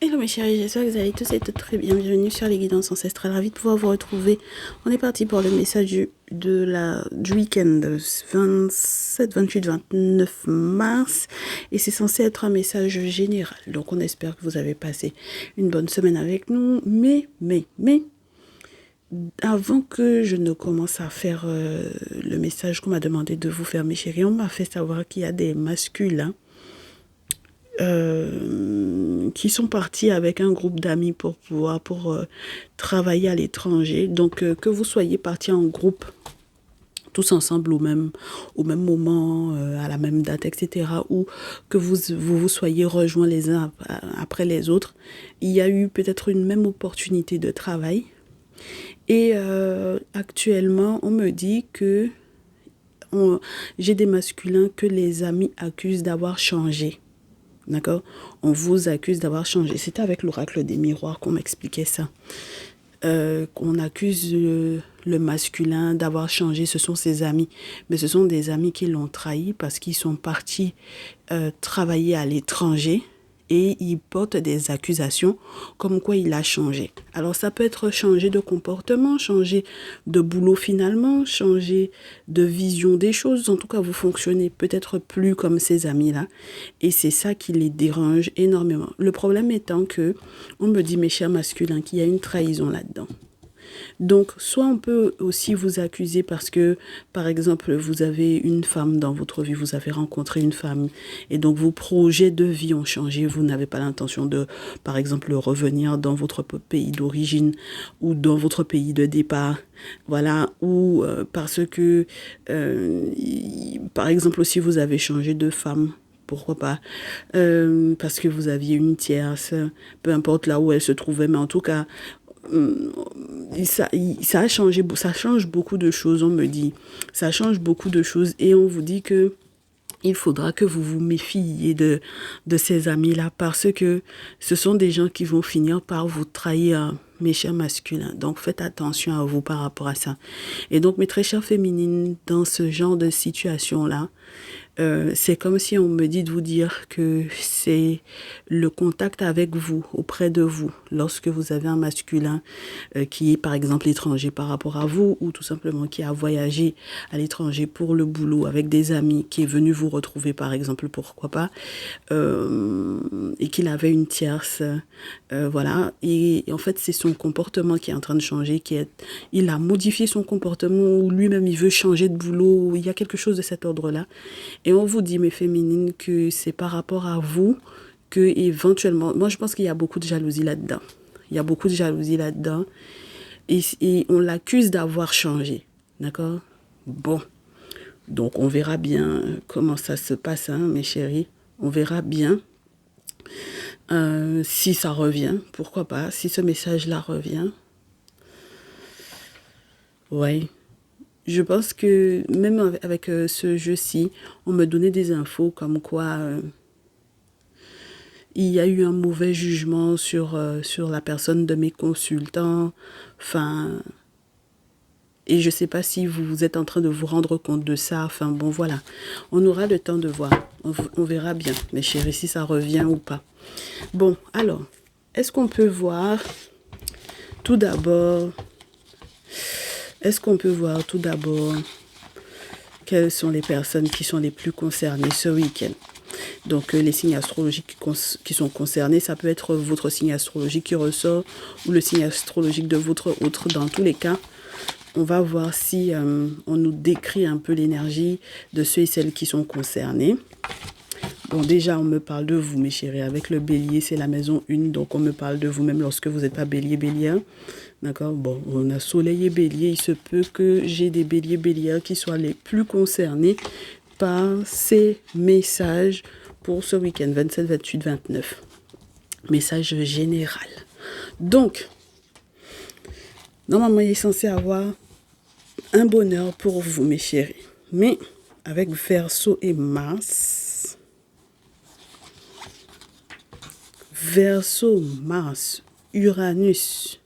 Hello mes chéris, j'espère que vous allez tous et toutes très bien. Bienvenue sur les guidances ancestrales. Ravi de pouvoir vous retrouver. On est parti pour le message du week-end 27, 28, 29 mars. Et c'est censé être un message général. Donc on espère que vous avez passé une bonne semaine avec nous. Mais, avant que je ne commence à faire le message qu'on m'a demandé de vous faire mes chéris, on m'a fait savoir qu'il y a des masculins qui sont partis avec un groupe d'amis pour travailler à l'étranger. Donc que vous soyez partis en groupe tous ensemble au même moment, à la même date, etc. Ou que vous soyez rejoints les uns après les autres, il y a eu peut-être une même opportunité de travail. Et actuellement, on me dit que j'ai des masculins que les amis accusent d'avoir changé. D'accord? On vous accuse d'avoir changé. C'était avec l'oracle des miroirs qu'on m'expliquait ça. Qu'on accuse le masculin d'avoir changé, ce sont ses amis. Mais ce sont des amis qui l'ont trahi parce qu'ils sont partis travailler à l'étranger et ils portent des accusations comme quoi il a changé. Alors ça peut être changer de comportement, changer de boulot finalement, changer de vision des choses. En tout cas, vous fonctionnez peut-être plus comme ces amis-là. Et c'est ça qui les dérange énormément. Le problème étant que on me dit, mes chers masculins, qu'il y a une trahison là-dedans. Donc, soit on peut aussi vous accuser parce que, par exemple, vous avez une femme dans votre vie, vous avez rencontré une femme, et donc vos projets de vie ont changé, vous n'avez pas l'intention de, par exemple, revenir dans votre pays d'origine ou dans votre pays de départ, voilà, ou parce que, par exemple, aussi vous avez changé de femme. Pourquoi pas parce que vous aviez une tierce, peu importe là où elle se trouvait, mais en tout cas, ça a changé, ça change beaucoup de choses, on me dit. Ça change beaucoup de choses et on vous dit que il faudra que vous vous méfiez de ces amis-là parce que ce sont des gens qui vont finir par vous trahir, mes chers masculins. Donc, faites attention à vous par rapport à ça. Et donc, mes très chères féminines, dans ce genre de situation-là, c'est comme si on me dit de vous dire que c'est le contact avec vous, auprès de vous, lorsque vous avez un masculin qui est par exemple étranger par rapport à vous ou tout simplement qui a voyagé à l'étranger pour le boulot avec des amis, qui est venu vous retrouver par exemple, pourquoi pas, et qu'il avait une tierce, voilà. Et en fait, c'est son comportement qui est en train de changer, il a modifié son comportement ou lui-même il veut changer de boulot, il y a quelque chose de cet ordre-là. Et on vous dit, mes féminines, que c'est par rapport à vous que éventuellement, moi je pense qu'il y a beaucoup de jalousie là-dedans. Il y a beaucoup de jalousie là-dedans. Et on l'accuse d'avoir changé. D'accord? Bon. Donc on verra bien comment ça se passe, hein, mes chéris. On verra bien si ça revient. Pourquoi pas? Si ce message-là revient. Ouais. Je pense que même avec ce jeu-ci, on me donnait des infos comme quoi il y a eu un mauvais jugement sur la personne de mes consultants. Enfin, et je ne sais pas si vous êtes en train de vous rendre compte de ça. Enfin, bon, voilà. On aura le temps de voir. On verra bien, mes chéris, si ça revient ou pas. Bon, alors, est-ce qu'on peut voir tout d'abord... quelles sont les personnes qui sont les plus concernées ce week-end? Donc, les signes astrologiques qui sont concernés, ça peut être votre signe astrologique qui ressort ou le signe astrologique de votre autre. Dans tous les cas, on va voir si on nous décrit un peu l'énergie de ceux et celles qui sont concernés. Bon, déjà, on me parle de vous, mes chéris. Avec le bélier, c'est la maison 1. Donc, on me parle de vous, même lorsque vous n'êtes pas bélier, bélière. D'accord? Bon, on a soleil et bélier. Il se peut que j'ai des béliers, bélières qui soient les plus concernés par ces messages pour ce week-end 27, 28, 29. Message général. Donc, normalement, il est censé avoir un bonheur pour vous, mes chéris. Mais avec Verseau et Mars, Verseau, Mars, Uranus,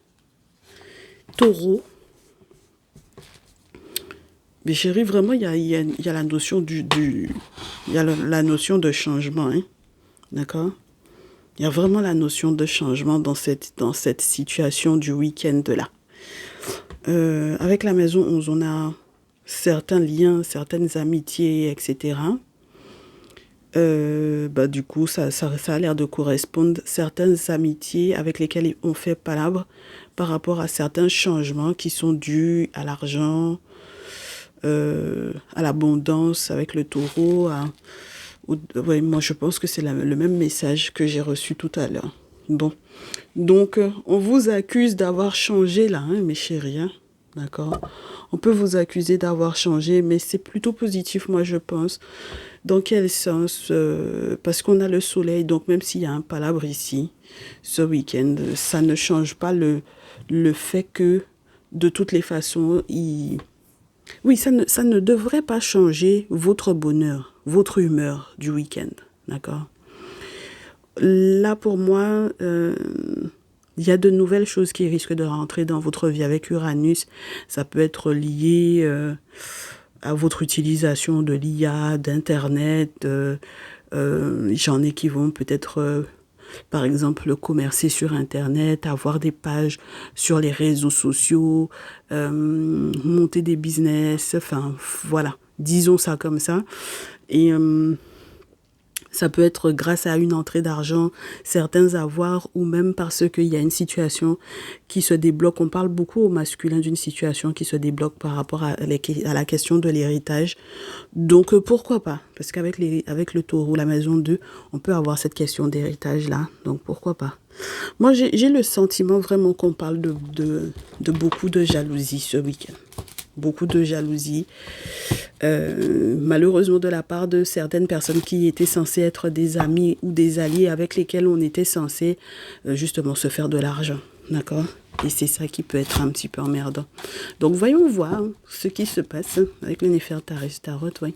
Taureau, mes chéris, vraiment, il y a la notion il y a la notion de changement, hein? D'accord? Il y a vraiment la notion de changement dans cette situation du week-end-là. Avec la maison 11, on a certains liens, certaines amitiés, etc. Du coup, ça a l'air de correspondre certaines amitiés avec lesquelles on fait palabre par rapport à certains changements qui sont dus à l'argent, à l'abondance avec le taureau. Ouais, moi, je pense que c'est le même message que j'ai reçu tout à l'heure. Bon, donc on vous accuse d'avoir changé là, hein, mes chéris, hein, d'accord? On peut vous accuser d'avoir changé, mais c'est plutôt positif, moi, je pense. Dans quel sens? Parce qu'on a le soleil, donc même s'il y a un palabre ici, ce week-end, ça ne change pas le fait que, de toutes les façons, oui, ça ne devrait pas changer votre bonheur, votre humeur du week-end, d'accord? Là, pour moi, il y a de nouvelles choses qui risquent de rentrer dans votre vie avec Uranus. Ça peut être lié à votre utilisation de l'IA, d'Internet. J'en ai qui vont peut-être, par exemple, commercer sur Internet, avoir des pages sur les réseaux sociaux, monter des business, enfin, voilà, disons ça comme ça. Et ça peut être grâce à une entrée d'argent, certains avoirs, ou même parce qu'il y a une situation qui se débloque. On parle beaucoup au masculin d'une situation qui se débloque par rapport à la question de l'héritage. Donc, pourquoi pas? Parce qu'avec le taureau, la maison 2, on peut avoir cette question d'héritage-là. Donc, pourquoi pas? Moi, j'ai le sentiment vraiment qu'on parle de beaucoup de jalousie ce week-end. Beaucoup de jalousie. Malheureusement de la part de certaines personnes qui étaient censées être des amis ou des alliés avec lesquels on était censé justement se faire de l'argent, d'accord? Et c'est ça qui peut être un petit peu emmerdant. Donc voyons voir ce qui se passe avec le Néfertari Tarot, oui.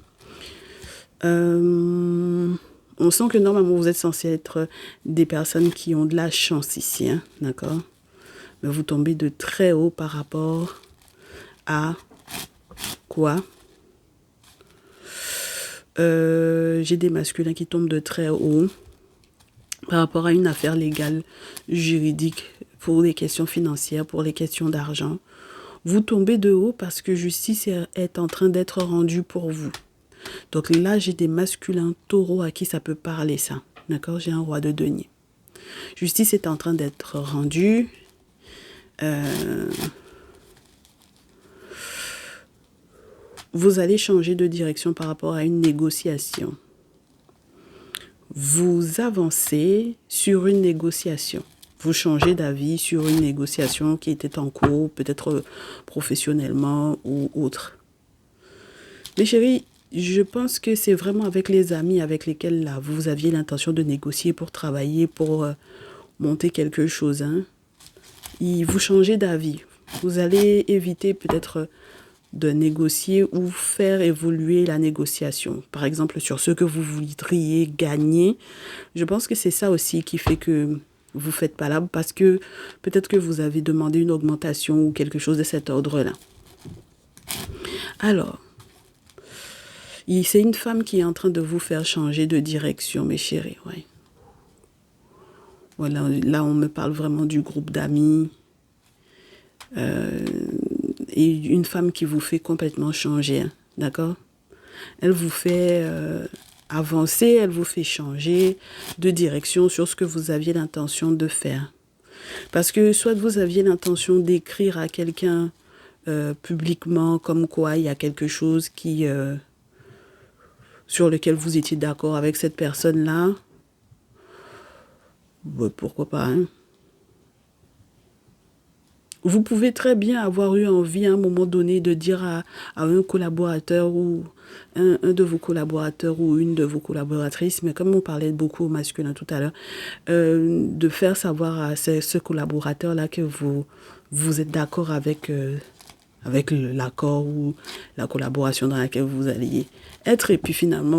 On sent que normalement vous êtes censé être des personnes qui ont de la chance ici, hein, d'accord? Mais vous tombez de très haut par rapport à quoi? J'ai des masculins qui tombent de très haut par rapport à une affaire légale, juridique, pour les questions financières, pour les questions d'argent. Vous tombez de haut parce que justice est en train d'être rendue pour vous. Donc là, j'ai des masculins taureaux à qui ça peut parler, ça. D'accord? J'ai un roi de denier. Justice est en train d'être rendue. Vous allez changer de direction par rapport à une négociation. Vous avancez sur une négociation. Vous changez d'avis sur une négociation qui était en cours, peut-être professionnellement ou autre. Mes chéris, je pense que c'est vraiment avec les amis avec lesquels là, vous aviez l'intention de négocier pour travailler, pour monter quelque chose. Hein. Vous changez d'avis. Vous allez éviter peut-être de négocier ou faire évoluer la négociation. Par exemple, sur ce que vous voudriez gagner. Je pense que c'est ça aussi qui fait que vous faites palabre parce que peut-être que vous avez demandé une augmentation ou quelque chose de cet ordre-là. Alors, c'est une femme qui est en train de vous faire changer de direction, mes chéris. Ouais. Voilà, là, on me parle vraiment du groupe d'amis. Et une femme qui vous fait complètement changer, hein, d'accord? Elle vous fait avancer, elle vous fait changer de direction sur ce que vous aviez l'intention de faire. Parce que soit vous aviez l'intention d'écrire à quelqu'un publiquement comme quoi il y a quelque chose qui sur lequel vous étiez d'accord avec cette personne-là, pourquoi pas, hein? Vous pouvez très bien avoir eu envie à un moment donné de dire à un collaborateur ou un de vos collaborateurs ou une de vos collaboratrices, mais comme on parlait beaucoup au masculin tout à l'heure, de faire savoir à ce collaborateur-là que vous êtes d'accord avec l'accord ou la collaboration dans laquelle vous alliez être. Et puis finalement,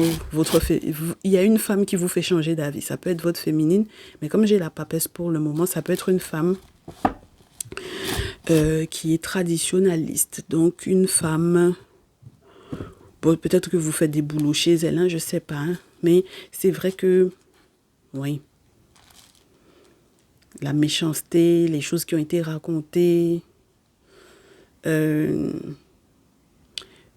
il y a une femme qui vous fait changer d'avis. Ça peut être votre féminine, mais comme j'ai la papesse pour le moment, ça peut être une femme qui est traditionnaliste. Donc une femme, bon, peut-être que vous faites des boulots chez elle, hein, je sais pas, hein, mais c'est vrai que, oui, la méchanceté, les choses qui ont été racontées.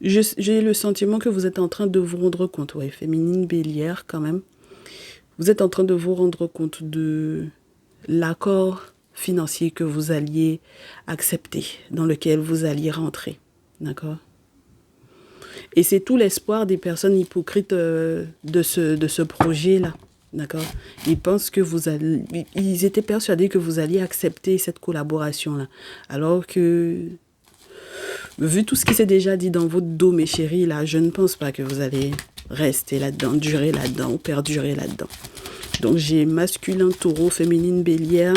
J'ai le sentiment que vous êtes en train de vous rendre compte, ouais, féminine bélière quand même. Vous êtes en train de vous rendre compte de l'accord financier que vous alliez accepter, dans lequel vous alliez rentrer. D'accord? Et c'est tout l'espoir des personnes hypocrites de ce projet-là. D'accord? Ils pensent que ils étaient persuadés que vous alliez accepter cette collaboration-là. Alors que, vu tout ce qui s'est déjà dit dans votre dos, mes chéris, là, je ne pense pas que vous allez rester là-dedans, durer là-dedans ou perdurer là-dedans. Donc, j'ai masculin taureau, féminine bélière.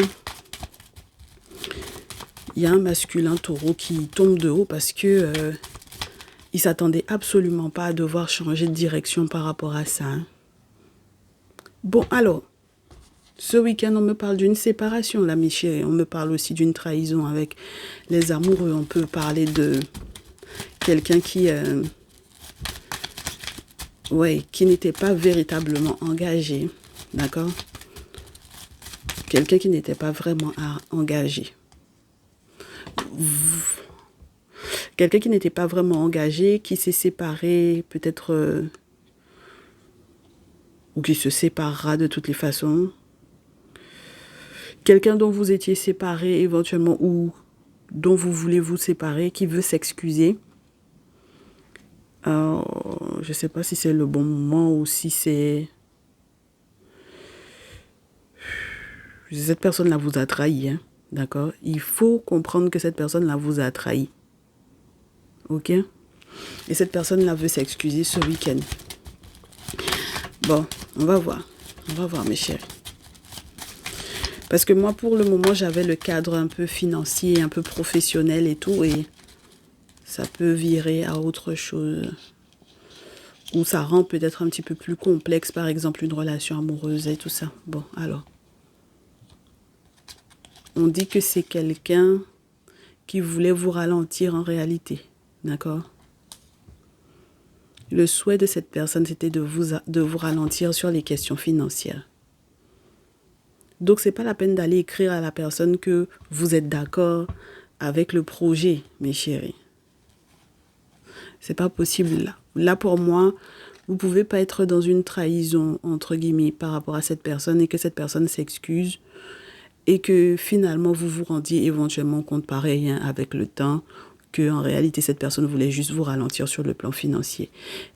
Il y a un masculin taureau qui tombe de haut parce que il s'attendait absolument pas à devoir changer de direction par rapport à ça. Hein. Bon, alors, ce week-end, on me parle d'une séparation, là, mes chéris. On me parle aussi d'une trahison avec les amoureux. On peut parler de quelqu'un qui n'était pas véritablement engagé. D'accord? Quelqu'un qui n'était pas vraiment engagé. Quelqu'un qui n'était pas vraiment engagé, qui s'est séparé, peut-être, ou qui se séparera de toutes les façons. Quelqu'un dont vous étiez séparé éventuellement, ou dont vous voulez vous séparer, qui veut s'excuser. Je ne sais pas si c'est le bon moment ou si c'est... Cette personne-là vous a trahi, hein, d'accord? Il faut comprendre que cette personne-là vous a trahi. Ok? Et cette personne-là veut s'excuser ce week-end. Bon, on va voir. On va voir, mes chéris. Parce que moi, pour le moment, j'avais le cadre un peu financier, un peu professionnel et tout. Et ça peut virer à autre chose. Ou ça rend peut-être un petit peu plus complexe, par exemple, une relation amoureuse et tout ça. Bon, alors. On dit que c'est quelqu'un qui voulait vous ralentir en réalité. D'accord? Le souhait de cette personne, c'était de vous ralentir sur les questions financières. Donc, ce n'est pas la peine d'aller écrire à la personne que vous êtes d'accord avec le projet, mes chéris. C'est pas possible là. Là, pour moi, vous ne pouvez pas être dans une trahison, entre guillemets, par rapport à cette personne et que cette personne s'excuse et que finalement, vous vous rendiez éventuellement compte par rien avec le temps que en réalité, cette personne voulait juste vous ralentir sur le plan financier.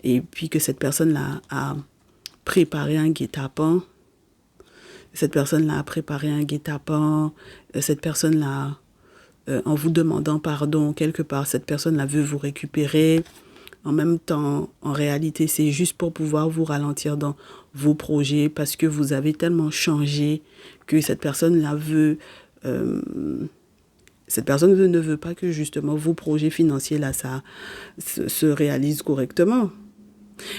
Et puis que cette personne-là a préparé un guet-apens. Cette personne-là a préparé un guet-apens. Cette personne-là, en vous demandant pardon, quelque part, cette personne-là veut vous récupérer. En même temps, en réalité, c'est juste pour pouvoir vous ralentir dans vos projets parce que vous avez tellement changé que cette personne-là veut... cette personne ne veut pas que justement vos projets financiers là, ça se réalise correctement.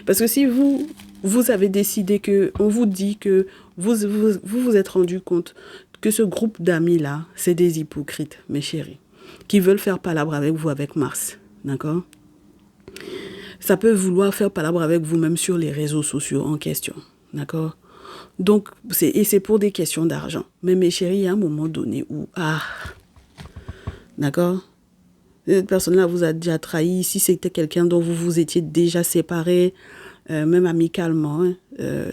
Parce que si vous avez décidé que, on vous dit que vous êtes rendu compte que ce groupe d'amis là, c'est des hypocrites, mes chéris, qui veulent faire palabre avec vous avec Mars, d'accord? Ça peut vouloir faire palabre avec vous-même sur les réseaux sociaux en question, d'accord? Donc, c'est pour des questions d'argent. Mais mes chéris, il y a un moment donné où, d'accord? Cette personne-là vous a déjà trahi. Si c'était quelqu'un dont vous vous étiez déjà séparés, même amicalement, hein,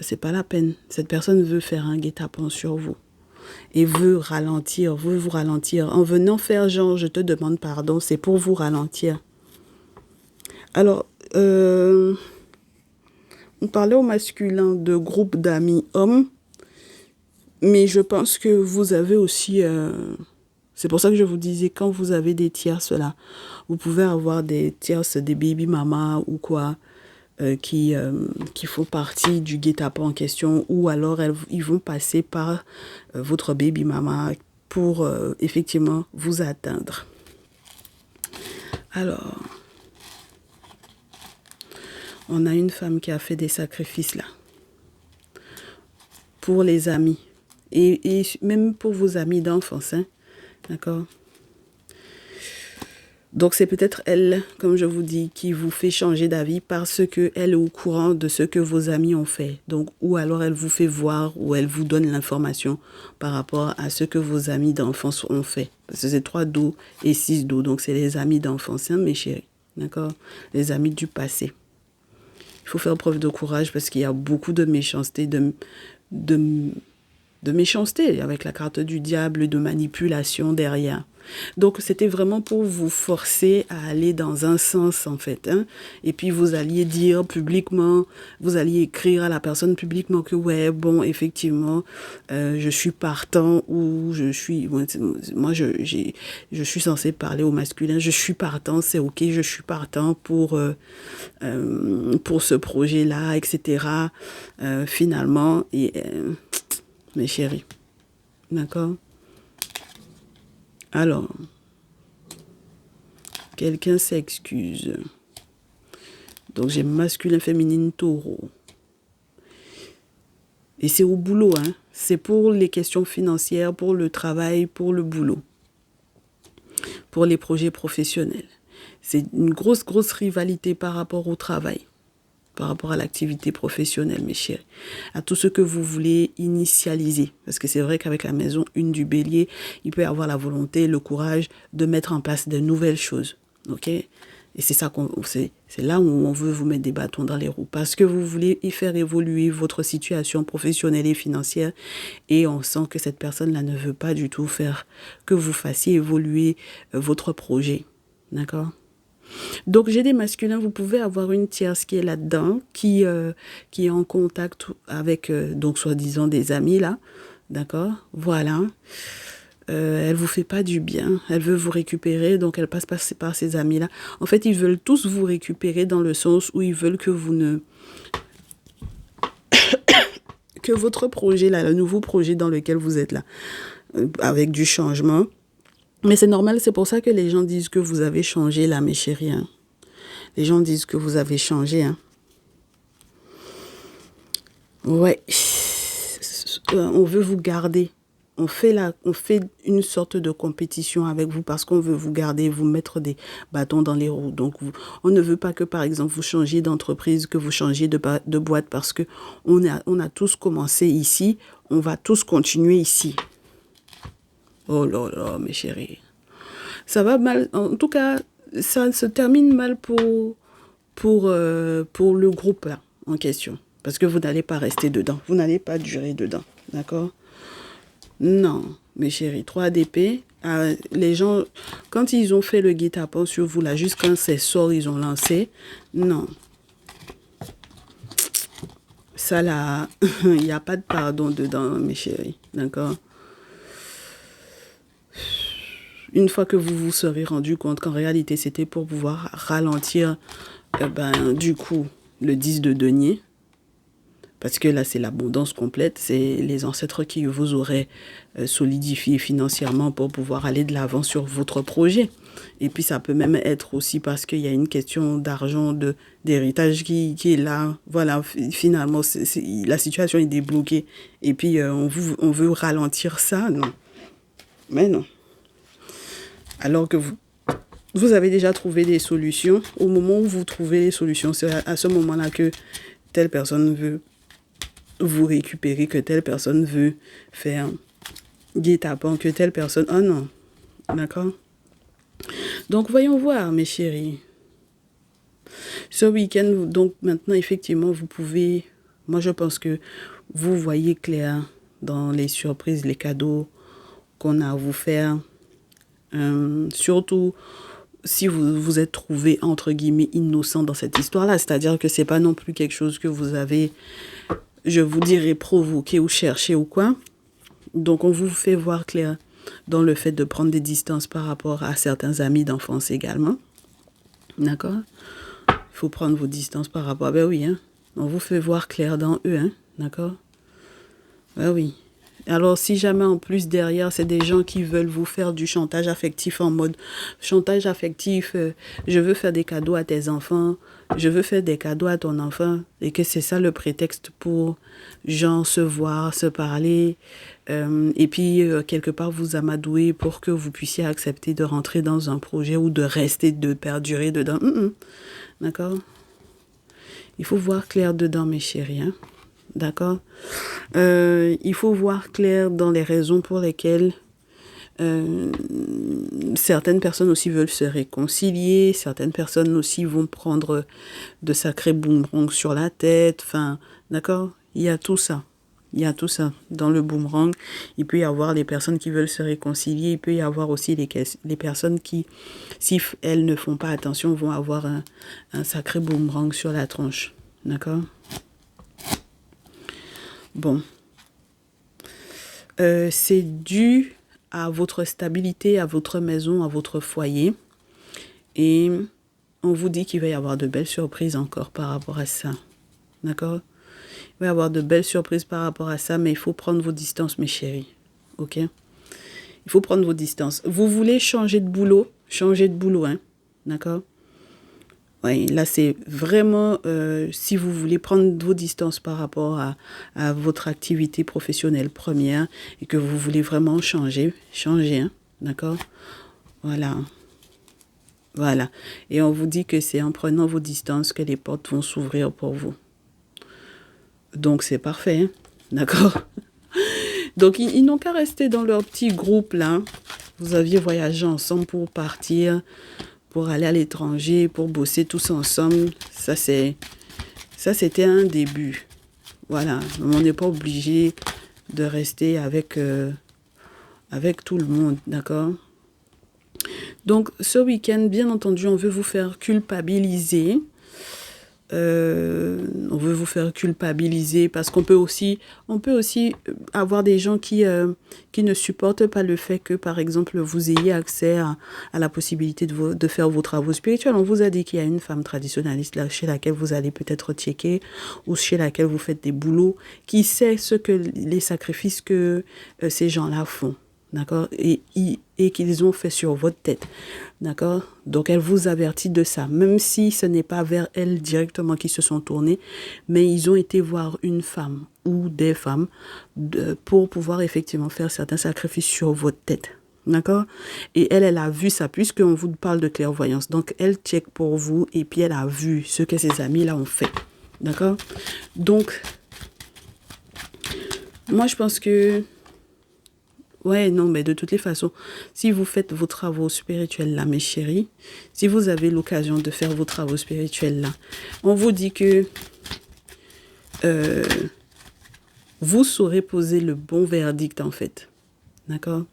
c'est pas la peine. Cette personne veut faire un guet-apens sur vous. Et veut vous ralentir. En venant faire genre, je te demande pardon, c'est pour vous ralentir. Alors, on parlait au masculin de groupe d'amis hommes, mais je pense que vous avez aussi... c'est pour ça que je vous disais, quand vous avez des tierces là, vous pouvez avoir des tierces, des baby mamas ou quoi, qui font partie du guet-apens en question, ou alors ils vont passer par votre baby mama pour effectivement vous atteindre. Alors, on a une femme qui a fait des sacrifices là, pour les amis, et même pour vos amis d'enfance, hein, d'accord? Donc c'est peut-être elle, comme je vous dis, qui vous fait changer d'avis parce que elle est au courant de ce que vos amis ont fait. Donc, ou alors elle vous fait voir ou elle vous donne l'information par rapport à ce que vos amis d'enfance ont fait. Parce que c'est 3 dos et 6 dos. Donc c'est les amis d'enfance, hein, mes chéris. D'accord? Les amis du passé. Il faut faire preuve de courage parce qu'il y a beaucoup de méchanceté, de, de méchanceté avec la carte du diable, de manipulation derrière. Donc, c'était vraiment pour vous forcer à aller dans un sens, en fait. Hein. Et puis, vous alliez dire publiquement, vous alliez écrire à la personne publiquement que, ouais, bon, effectivement, je suis partant ou je suis... Moi, je suis censée parler au masculin. Je suis partant, c'est OK, je suis partant pour ce projet-là, etc. Finalement, mes chéris, d'accord? Alors, quelqu'un s'excuse. Donc, j'ai masculin, féminine, taureau. Et c'est au boulot, hein. C'est pour les questions financières, pour le travail, pour le boulot. Pour les projets professionnels. C'est une grosse, grosse rivalité par rapport au travail. Par rapport à l'activité professionnelle, mes chéris. À tout ce que vous voulez initialiser. Parce que c'est vrai qu'avec la maison 1 du bélier, il peut y avoir la volonté, le courage de mettre en place de nouvelles choses. OK? Et c'est ça c'est là où on veut vous mettre des bâtons dans les roues. Parce que vous voulez y faire évoluer votre situation professionnelle et financière. Et on sent que cette personne-là ne veut pas du tout faire que vous fassiez évoluer votre projet. D'accord? Donc, j'ai des masculins, vous pouvez avoir une tierce qui est là-dedans, qui est en contact avec, donc, soi-disant des amis, là. D'accord? Voilà. Elle vous fait pas du bien. Elle veut vous récupérer, donc elle passe par ces amis-là. En fait, ils veulent tous vous récupérer dans le sens où ils veulent que vous ne... que votre projet, là, le nouveau projet dans lequel vous êtes là, avec du changement. Mais c'est normal, c'est pour ça que les gens disent que vous avez changé, là, mes chéris, hein. Les gens disent que vous avez changé. Hein. Ouais. On veut vous garder. On fait une sorte de compétition avec vous parce qu'on veut vous garder, vous mettre des bâtons dans les roues. Donc, on ne veut pas que, par exemple, vous changiez d'entreprise, que vous changiez de boîte parce que on a tous commencé ici. On va tous continuer ici. Oh là là, mes chéris. Ça va mal. En tout cas, ça se termine mal pour le groupe là, en question. Parce que vous n'allez pas rester dedans. Vous n'allez pas durer dedans. D'accord? Non, mes chéris. 3 d'épée. Les gens, quand ils ont fait le guet-apens sur vous, là, juste quand ces sorts, ils ont lancé, non. Ça, là, il n'y a pas de pardon dedans, mes chéris. D'accord? Une fois que vous vous serez rendu compte qu'en réalité, c'était pour pouvoir ralentir, du coup, le 10 de denier. Parce que là, c'est l'abondance complète. C'est les ancêtres qui vous auraient solidifié financièrement pour pouvoir aller de l'avant sur votre projet. Et puis, ça peut même être aussi parce qu'il y a une question d'argent, d'héritage qui est là. Voilà, finalement, la situation est débloquée. Et puis, on veut ralentir ça. Non. Mais non. Alors que vous avez déjà trouvé des solutions. Au moment où vous trouvez les solutions, c'est à ce moment-là que telle personne veut vous récupérer, que telle personne veut faire guet-apens, que telle personne... Oh non, d'accord? Donc, voyons voir, mes chéris. Ce week-end, donc maintenant, effectivement, vous pouvez... Moi, je pense que vous voyez clair dans les surprises, les cadeaux qu'on a à vous faire. Surtout si vous êtes trouvé, entre guillemets, innocent dans cette histoire-là. C'est-à-dire que c'est pas non plus quelque chose que vous avez... je vous dirais provoquer ou chercher ou quoi. Donc, on vous fait voir clair dans le fait de prendre des distances par rapport à certains amis d'enfance également. D'accord? Il faut prendre vos distances par rapport... Ben oui, hein. On vous fait voir clair dans eux, hein. D'accord? Ben oui. Alors, si jamais en plus derrière, c'est des gens qui veulent vous faire du chantage affectif en mode chantage affectif, je veux faire des cadeaux à tes enfants, je veux faire des cadeaux à ton enfant, et que c'est ça le prétexte pour, genre, se voir, se parler, et puis quelque part vous amadouer pour que vous puissiez accepter de rentrer dans un projet ou de rester, de perdurer dedans. D'accord? Il faut voir clair dedans, mes chéris, hein? D'accord? Il faut voir clair dans les raisons pour lesquelles certaines personnes aussi veulent se réconcilier, certaines personnes aussi vont prendre de sacrés boomerangs sur la tête, enfin, d'accord? Il y a tout ça. Il y a tout ça. Dans le boomerang, il peut y avoir les personnes qui veulent se réconcilier, il peut y avoir aussi les personnes qui, si elles ne font pas attention, vont avoir un sacré boomerang sur la tronche. D'accord? Bon. C'est dû à votre stabilité, à votre maison, à votre foyer. Et on vous dit qu'il va y avoir de belles surprises encore par rapport à ça. D'accord? Il va y avoir de belles surprises par rapport à ça, mais il faut prendre vos distances, mes chéris. Ok? Il faut prendre vos distances. Vous voulez changer de boulot? Changez de boulot, hein? D'accord? Oui, là, c'est vraiment, si vous voulez prendre vos distances par rapport à votre activité professionnelle première et que vous voulez vraiment changer, hein, d'accord? Voilà, voilà. Et on vous dit que c'est en prenant vos distances que les portes vont s'ouvrir pour vous. Donc, c'est parfait, hein, d'accord? Donc, ils n'ont qu'à rester dans leur petit groupe, là. Vous aviez voyagé ensemble pour partir, pour aller à l'étranger, pour bosser tous ensemble. Ça, c'était un début. Voilà, on n'est pas obligé de rester avec tout le monde, d'accord? Donc, ce week-end, bien entendu, on veut vous faire culpabiliser. On veut vous faire culpabiliser parce qu'on peut aussi avoir des gens qui ne supportent pas le fait que, par exemple, vous ayez accès à la possibilité de faire vos travaux spirituels. On vous a dit qu'il y a une femme traditionnaliste là, chez laquelle vous allez peut-être checker ou chez laquelle vous faites des boulots, qui sait les sacrifices que ces gens-là font. D'accord? Et qu'ils ont fait sur votre tête. D'accord? Donc, elle vous avertit de ça. Même si ce n'est pas vers elle directement qu'ils se sont tournés, mais ils ont été voir une femme ou des femmes pour pouvoir effectivement faire certains sacrifices sur votre tête. D'accord? Et elle a vu ça, puisqu'on vous parle de clairvoyance. Donc, elle check pour vous et puis elle a vu ce que ses amis-là ont fait. D'accord? Donc, moi, je pense que ouais, non, mais de toutes les façons, si vous faites vos travaux spirituels là, mes chéris, si vous avez l'occasion de faire vos travaux spirituels là, on vous dit que vous saurez poser le bon verdict en fait. D'accord?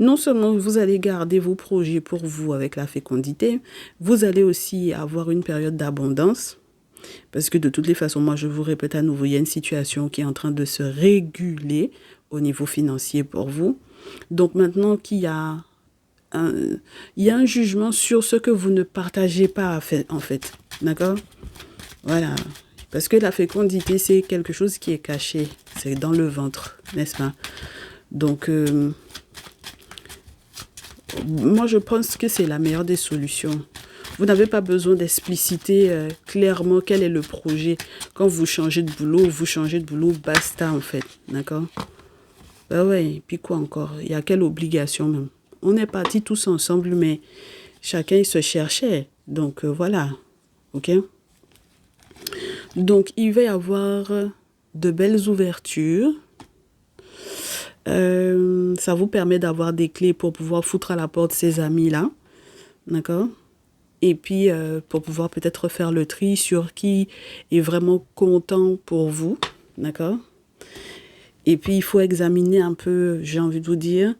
Non seulement vous allez garder vos projets pour vous avec la fécondité, vous allez aussi avoir une période d'abondance. Parce que de toutes les façons, moi je vous répète à nouveau, il y a une situation qui est en train de se réguler au niveau financier pour vous. Donc maintenant qu'il y a un jugement sur ce que vous ne partagez pas en fait. D'accord? Voilà. Parce que la fécondité, c'est quelque chose qui est caché. C'est dans le ventre, n'est-ce pas? Donc, moi je pense que c'est la meilleure des solutions. Vous n'avez pas besoin d'expliciter clairement quel est le projet. Quand vous changez de boulot, basta en fait. D'accord? Ben ouais, et puis quoi encore? Il y a quelle obligation même? On est partis tous ensemble, mais chacun il se cherchait. Donc voilà. Ok? Donc il va y avoir de belles ouvertures. Ça vous permet d'avoir des clés pour pouvoir foutre à la porte ces amis-là. D'accord? Et puis, pour pouvoir peut-être faire le tri sur qui est vraiment content pour vous. D'accord? Et puis, il faut examiner un peu, j'ai envie de vous dire,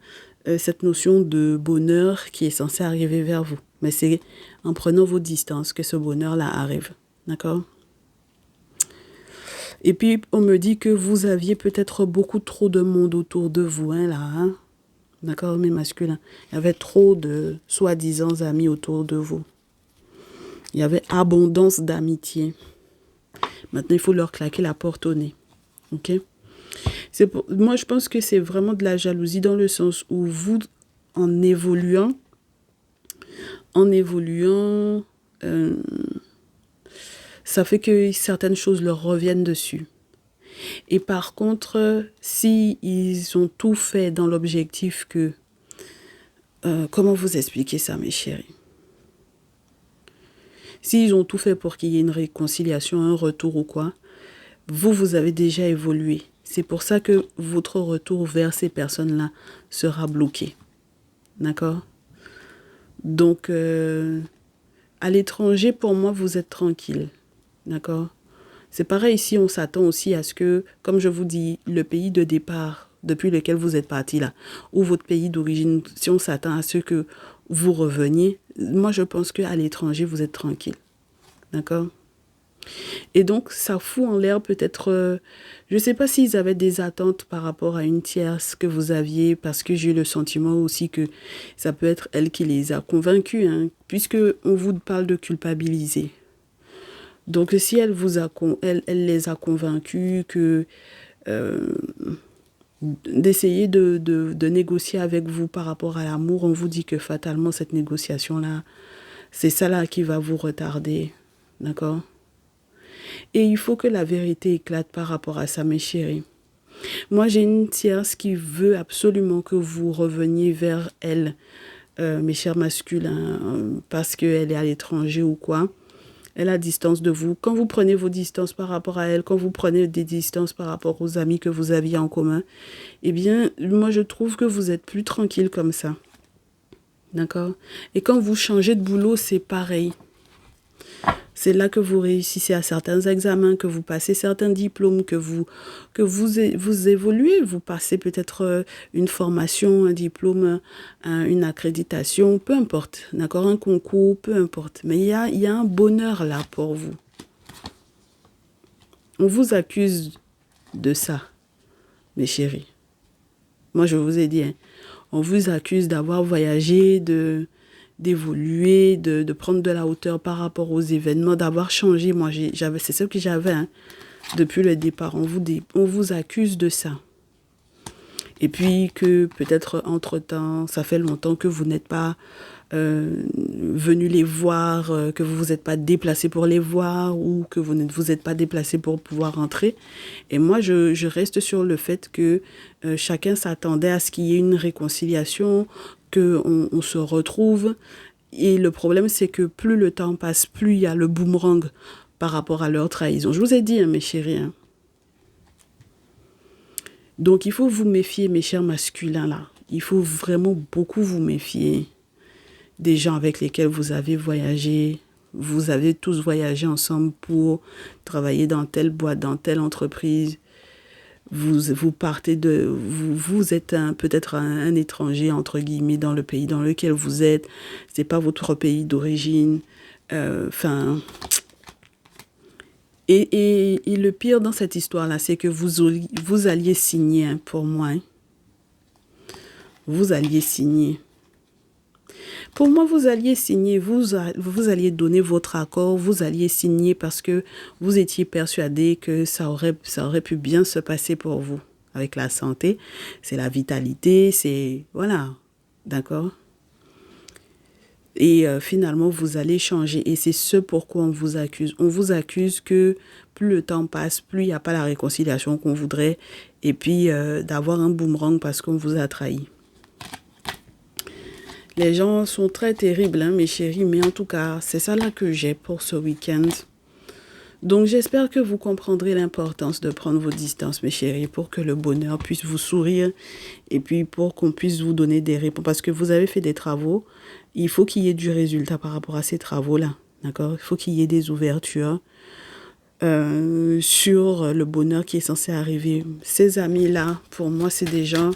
cette notion de bonheur qui est censé arriver vers vous. Mais c'est en prenant vos distances que ce bonheur-là arrive. D'accord? Et puis, on me dit que vous aviez peut-être beaucoup trop de monde autour de vous, hein, là. Hein? D'accord, mes masculins. Il y avait trop de soi-disant amis autour de vous. Il y avait abondance d'amitié. Maintenant, il faut leur claquer la porte au nez. Ok? Moi, je pense que c'est vraiment de la jalousie dans le sens où vous, en évoluant, en évoluant, euh, ça fait que certaines choses leur reviennent dessus. Et par contre, si ils ont tout fait dans l'objectif que... comment vous expliquer ça, mes chéris? S'ils ont tout fait pour qu'il y ait une réconciliation, un retour ou quoi, vous, vous avez déjà évolué. C'est pour ça que votre retour vers ces personnes-là sera bloqué. D'accord? Donc, à l'étranger, pour moi, vous êtes tranquille. D'accord? C'est pareil ici, on s'attend aussi à ce que, comme je vous dis, le pays de départ depuis lequel vous êtes parti là, ou votre pays d'origine, si on s'attend à ce que vous reveniez, moi je pense qu'à l'étranger, vous êtes tranquille. D'accord? Et donc, ça fout en l'air peut-être, je ne sais pas s'ils avaient des attentes par rapport à une tierce que vous aviez, parce que j'ai eu le sentiment aussi que ça peut être elle qui les a convaincus, hein, puisque on vous parle de culpabiliser. Donc, si elle vous a, elle les a convaincus que euh, d'essayer de négocier avec vous par rapport à l'amour, on vous dit que fatalement, cette négociation-là, c'est ça là qui va vous retarder. D'accord? Et il faut que la vérité éclate par rapport à ça, mes chéris. Moi, j'ai une tierce qui veut absolument que vous reveniez vers elle, mes chers masculins, parce qu'elle est à l'étranger ou quoi. Elle a distance de vous. Quand vous prenez vos distances par rapport à elle, quand vous prenez des distances par rapport aux amis que vous aviez en commun, eh bien, moi, je trouve que vous êtes plus tranquille comme ça. D'accord? Et quand vous changez de boulot, c'est pareil. C'est là que vous réussissez à certains examens, que vous passez certains diplômes, vous évoluez. Vous passez peut-être une formation, un diplôme, une accréditation, peu importe. D'accord? Un concours, peu importe. Mais il y a un bonheur là pour vous. On vous accuse de ça, mes chéris. Moi, je vous ai dit, hein, on vous accuse d'avoir voyagé, d'évoluer, de prendre de la hauteur par rapport aux événements, d'avoir changé. Moi, c'est ce que j'avais hein, depuis le départ. On vous accuse de ça. Et puis que peut-être entre-temps, ça fait longtemps que vous n'êtes pas venu les voir, que vous vous êtes pas déplacé pour les voir ou que vous ne vous êtes pas déplacé pour pouvoir rentrer. Et moi, je reste sur le fait que chacun s'attendait à ce qu'il y ait une réconciliation, qu'on se retrouve. Et le problème, c'est que plus le temps passe, plus il y a le boomerang par rapport à leur trahison. Je vous ai dit, hein, mes chéris. Hein. Donc, il faut vous méfier, mes chers masculins, là. Il faut vraiment beaucoup vous méfier des gens avec lesquels vous avez voyagé. Vous avez tous voyagé ensemble pour travailler dans telle boîte, dans telle entreprise. Vous partez de... Vous êtes peut-être un étranger, entre guillemets, dans le pays dans lequel vous êtes. C'est pas votre pays d'origine. Enfin... Et le pire dans cette histoire-là, c'est que vous alliez signer hein, pour moi. Hein. Vous alliez signer. Pour moi, vous alliez signer, vous alliez donner votre accord, vous alliez signer parce que vous étiez persuadé que ça aurait pu bien se passer pour vous. Avec la santé, c'est la vitalité, c'est... Voilà, d'accord? Et finalement, vous allez changer. Et c'est ce pourquoi on vous accuse. On vous accuse que plus le temps passe, plus il n'y a pas la réconciliation qu'on voudrait. Et puis d'avoir un boomerang parce qu'on vous a trahi. Les gens sont très terribles, hein, mes chéris. Mais en tout cas, c'est ça là que j'ai pour ce week-end. Donc j'espère que vous comprendrez l'importance de prendre vos distances, mes chéris, pour que le bonheur puisse vous sourire et puis pour qu'on puisse vous donner des réponses. Parce que vous avez fait des travaux, il faut qu'il y ait du résultat par rapport à ces travaux-là, d'accord? Il faut qu'il y ait des ouvertures sur le bonheur qui est censé arriver. Ces amis-là, pour moi, c'est des gens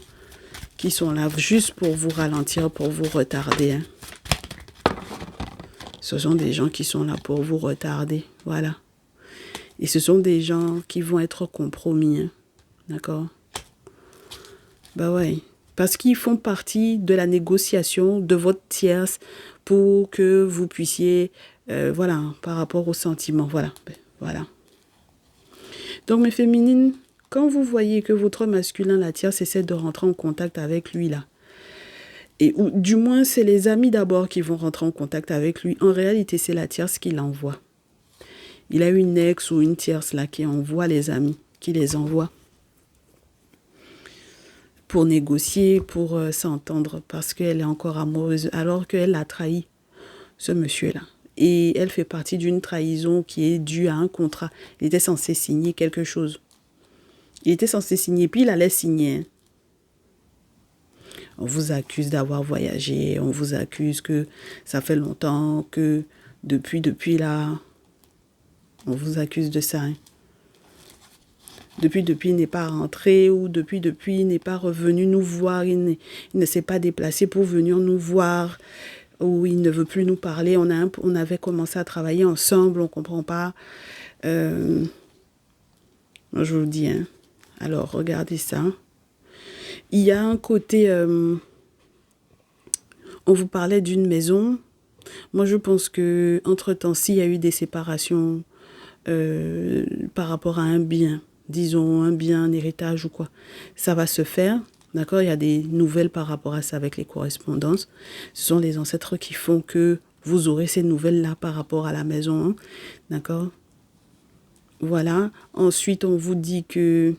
qui sont là juste pour vous ralentir, pour vous retarder. Hein. Ce sont des gens qui sont là pour vous retarder, voilà. Et ce sont des gens qui vont être compromis, hein. D'accord? Bah ouais. Parce qu'ils font partie de la négociation de votre tierce pour que vous puissiez, voilà, par rapport aux sentiments, voilà. Ben, voilà. Donc mes féminines, quand vous voyez que votre masculin, la tierce, essaie de rentrer en contact avec lui, là, et ou, du moins, c'est les amis d'abord qui vont rentrer en contact avec lui. En réalité, c'est la tierce qui l'envoie. Il a une ex ou une tierce là qui envoie les amis, qui les envoie pour négocier, pour s'entendre, parce qu'elle est encore amoureuse, alors qu'elle a trahi ce monsieur-là. Et elle fait partie d'une trahison qui est due à un contrat. Il était censé signer quelque chose. Il était censé signer, puis il allait signer. On vous accuse d'avoir voyagé, on vous accuse que ça fait longtemps, que depuis là, on vous accuse de ça. Hein. Depuis, il n'est pas rentré ou depuis, il n'est pas revenu nous voir, il ne s'est pas déplacé pour venir nous voir ou il ne veut plus nous parler. On avait commencé à travailler ensemble, on ne comprend pas. Je vous le dis, hein. Alors, regardez ça. Il y a un côté... on vous parlait d'une maison. Moi, je pense que entre-temps, s'il y a eu des séparations par rapport à un bien, disons un bien, un héritage ou quoi, ça va se faire. D'accord? Il y a des nouvelles par rapport à ça avec les correspondances. Ce sont les ancêtres qui font que vous aurez ces nouvelles-là par rapport à la maison. Hein? D'accord? Voilà. Ensuite, on vous dit que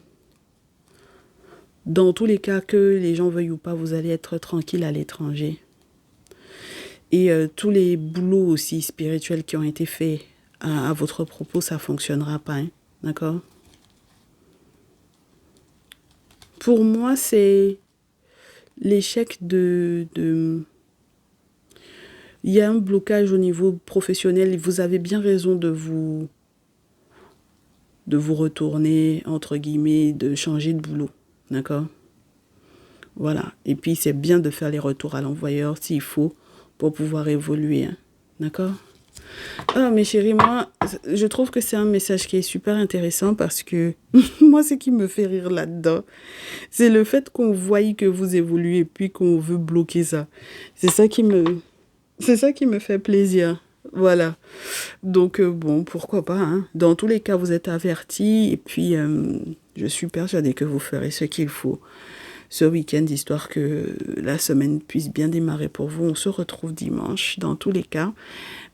dans tous les cas, que les gens veuillent ou pas, vous allez être tranquille à l'étranger. Et tous les boulots aussi spirituels qui ont été faits à votre propos, ça ne fonctionnera pas. Hein? D'accord? Pour moi, c'est l'échec de... Il y a un blocage au niveau professionnel et vous avez bien raison de vous retourner, entre guillemets, de changer de boulot. D'accord? Voilà. Et puis, c'est bien de faire les retours à l'envoyeur s'il faut pour pouvoir évoluer. Hein. D'accord? Ah, mes chéris, moi, je trouve que c'est un message qui est super intéressant parce que moi, ce qui me fait rire là-dedans, c'est le fait qu'on voie que vous évoluez et puis qu'on veut bloquer ça. C'est ça qui me fait plaisir. Voilà. Donc, bon, pourquoi pas. Hein. Dans tous les cas, vous êtes avertis et puis je suis persuadée que vous ferez ce qu'il faut ce week-end, histoire que la semaine puisse bien démarrer pour vous. On se retrouve dimanche, dans tous les cas.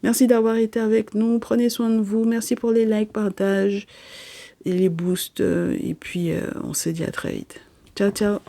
Merci d'avoir été avec nous. Prenez soin de vous. Merci pour les likes, partages et les boosts. Et puis, on se dit à très vite. Ciao, ciao.